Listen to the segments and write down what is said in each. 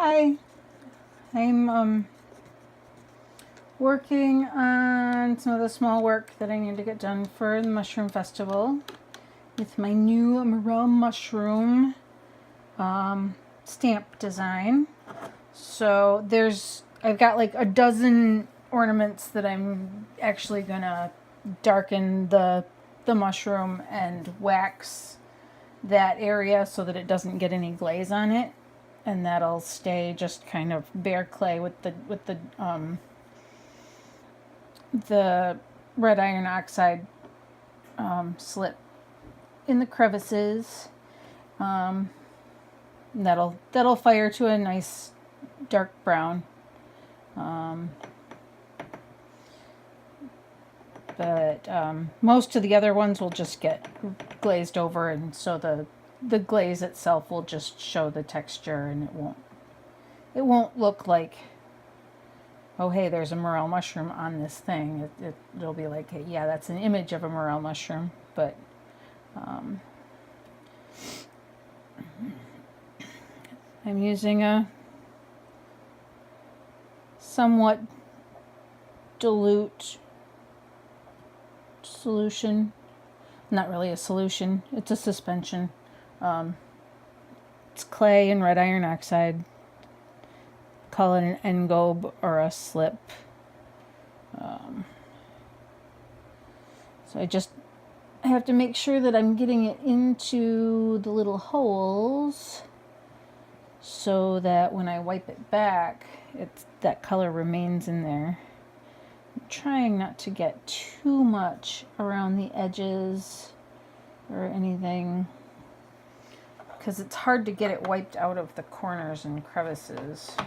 Hi, I'm working on some of the small work that I need to get done for the Mushroom Festival with my new Morel Mushroom stamp design. So I've got like a dozen ornaments that I'm actually gonna darken the mushroom and wax that area so that it doesn't get any glaze on it, and that'll stay just kind of bare clay with the red iron oxide slip in the crevices. That'll fire to a nice dark brown. But most of the other ones will just get glazed over, and so the glaze itself will just show the texture, and it won't look like, oh hey, there's a morel mushroom on this thing. It'll be like, hey, yeah, that's an image of a morel mushroom, but I'm using a somewhat dilute solution. Not really a solution, it's a suspension. It's clay and red iron oxide. Call it an engobe or a slip. So I have to make sure that I'm getting it into the little holes so that when I wipe it back, that color remains in there. I'm trying not to get too much around the edges or anything, because it's hard to get it wiped out of the corners and crevices. So,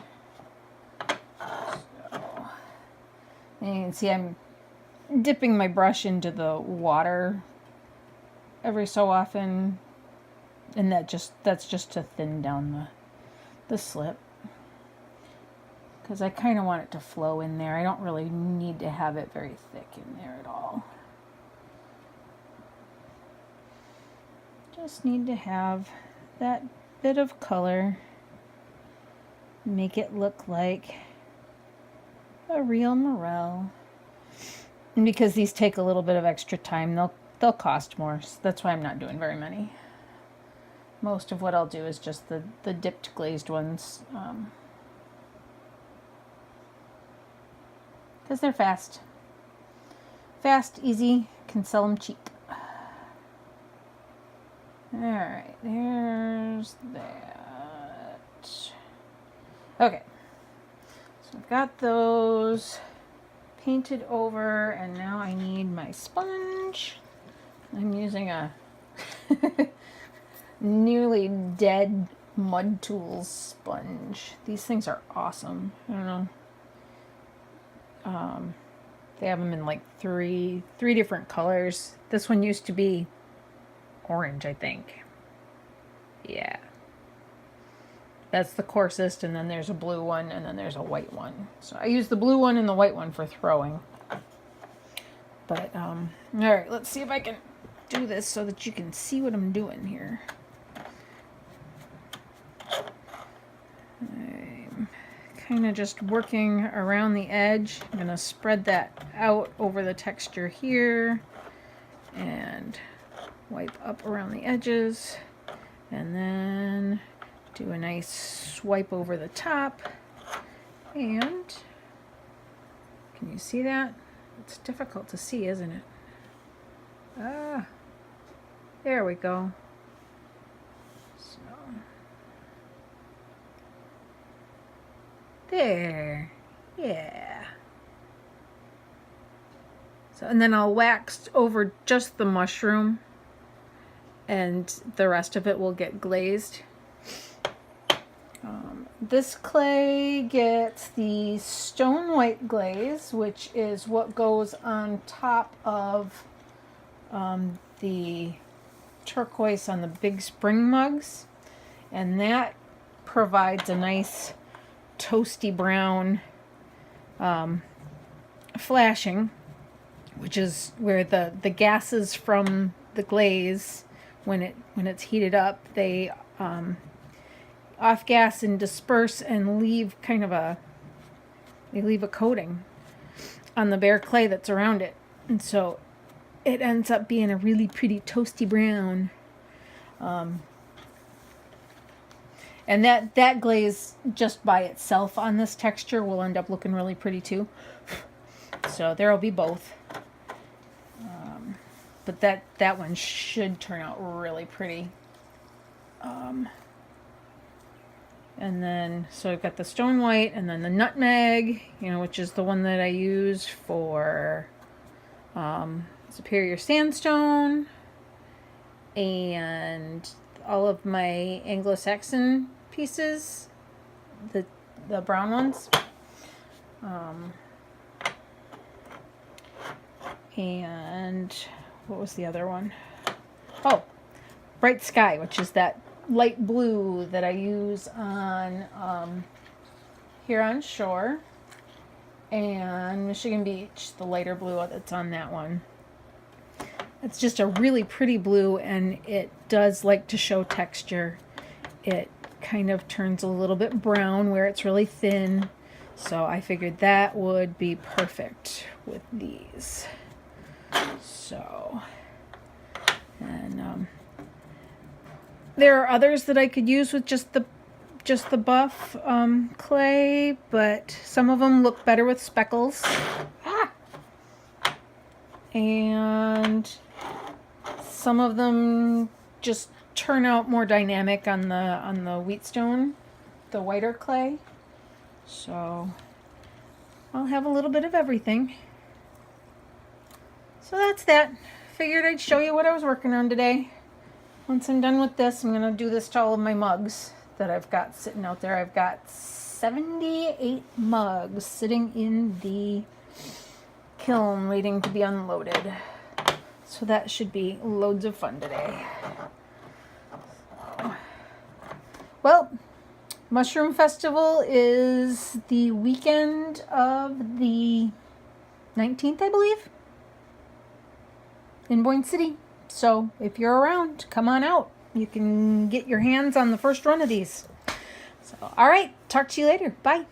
and you can see I'm dipping my brush into the water every so often, and that's just to thin down the slip, because I kind of want it to flow in there. I don't really need to have it very thick in there at all. Just need to have that bit of color, make it look like a real morel. And because these take a little bit of extra time, they'll cost more. So that's why I'm not doing very many. Most of what I'll do is just the dipped glazed ones, because they're fast, easy, can sell them cheap. Alright, there's that. Okay, so I've got those painted over, and now I need my sponge. I'm using a nearly dead Mud Tools sponge. These things are awesome. I don't know. They have them in like three different colors. This one used to be orange, I think. Yeah. That's the coarsest, and then there's a blue one, and then there's a white one. So I use the blue one and the white one for throwing. But, alright, let's see if I can do this so that you can see what I'm doing here. I'm kind of just working around the edge. I'm going to spread that out over the texture here and wipe up around the edges, and then do a nice swipe over the top. And can you see that? It's difficult to see, isn't it? Ah, there we go. So there, yeah. So, and then I'll wax over just the mushroom, and the rest of it will get glazed. This clay gets the stone white glaze, which is what goes on top of the turquoise on the big spring mugs, and that provides a nice toasty brown flashing, which is where the gases from the glaze, when it's heated up, they off gas and disperse and leave kind of they leave a coating on the bare clay that's around it. And so it ends up being a really pretty toasty brown. And that glaze just by itself on this texture will end up looking really pretty too. So there'll be both. But that one should turn out really pretty. And then, so I've got the stone white and then the nutmeg, which is the one that I use for Superior Sandstone and all of my Anglo-Saxon pieces, the brown ones. And what was the other one? Oh, Bright Sky, which is that light blue that I use on Huron Shore and Michigan Beach, the lighter blue that's on that one. It's just a really pretty blue, and it does like to show texture. It kind of turns a little bit brown where it's really thin, so I figured that would be perfect with these. So, and there are others that I could use with just the buff clay, but some of them look better with speckles. And some of them just turn out more dynamic on the wheatstone, the whiter clay. So I'll have a little bit of everything. So that's that. Figured I'd show you what I was working on today. Once I'm done with this, I'm going to do this to all of my mugs that I've got sitting out there. I've got 78 mugs sitting in the kiln waiting to be unloaded. So that should be loads of fun today. Well, Mushroom Festival is the weekend of the 19th, I believe, in Boyne City. So if you're around, come on out. You can get your hands on the first run of these. So, all right, talk to you later. Bye.